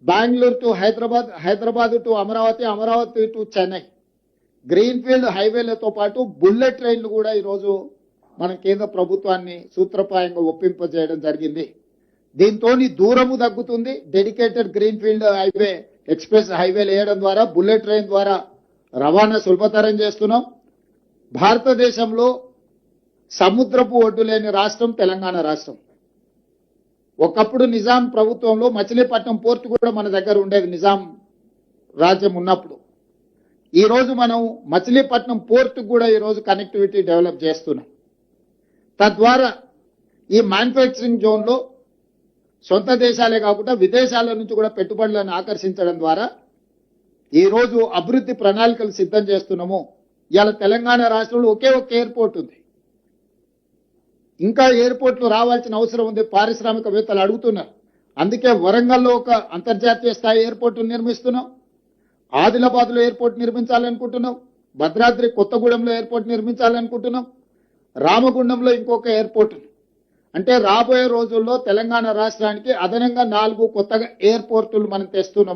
Bengaluru to Hyderabad, Hyderabad to Amaravati, Amaravati to Chennai greenfield హైవేలతో పాటు bullet ట్రైన్లు కూడా ఈరోజు మన కేంద్ర ప్రభుత్వాన్ని సూత్రప్రాయంగా ఒప్పింపజేయడం జరిగింది. దీంతో దూరము తగ్గుతుంది. డెడికేటెడ్ గ్రీన్ఫీల్డ్ హైవే, ఎక్స్ప్రెస్ హైవేలు వేయడం ద్వారా, బుల్లెట్ ట్రైన్ ద్వారా రవాణా సులభతరం చేస్తున్నాం. భారతదేశంలో సముద్రపు ఒడ్డు లేని రాష్ట్రం తెలంగాణ రాష్ట్రం. ఒకప్పుడు నిజాం ప్రభుత్వంలో మచిలీపట్నం పోర్టు కూడా మన దగ్గర ఉండేది, నిజాం రాజ్యం ఉన్నప్పుడు. ఈ రోజు మనం మచిలీపట్నం పోర్టు కూడా ఈ రోజు కనెక్టివిటీ డెవలప్ చేస్తున్నాం. తద్వారా ఈ మ్యానుఫ్యాక్చరింగ్ జోన్ లో సొంత దేశాలే కాకుండా విదేశాల నుంచి కూడా పెట్టుబడులను ఆకర్షించడం ద్వారా ఈ రోజు అభివృద్ధి ప్రణాళికలు సిద్ధం చేస్తున్నాము. ఇవాళ తెలంగాణ రాష్ట్రంలో ఒకే ఒక ఎయిర్పోర్ట్ ఉంది. ఇంకా ఎయిర్పోర్ట్లు రావాల్సిన అవసరం ఉంది, పారిశ్రామికవేత్తలు అడుగుతున్నారు. అందుకే వరంగల్లో ఒక అంతర్జాతీయ స్థాయి ఎయిర్పోర్ట్ నిర్మిస్తున్నాం. ఆదిలాబాద్ లో ఎయిర్పోర్ట్ నిర్మించాలనుకుంటున్నాం. భద్రాద్రి కొత్తగూడెంలో ఎయిర్పోర్ట్ నిర్మించాలనుకుంటున్నాం. రామగుండంలో ఇంకొక ఎయిర్పోర్ట్. అంటే రాబోయే రోజుల్లో తెలంగాణ రాష్ట్రానికి అదనంగా 4 కొత్తగా ఎయిర్పోర్టులు మనం తెస్తున్నాము.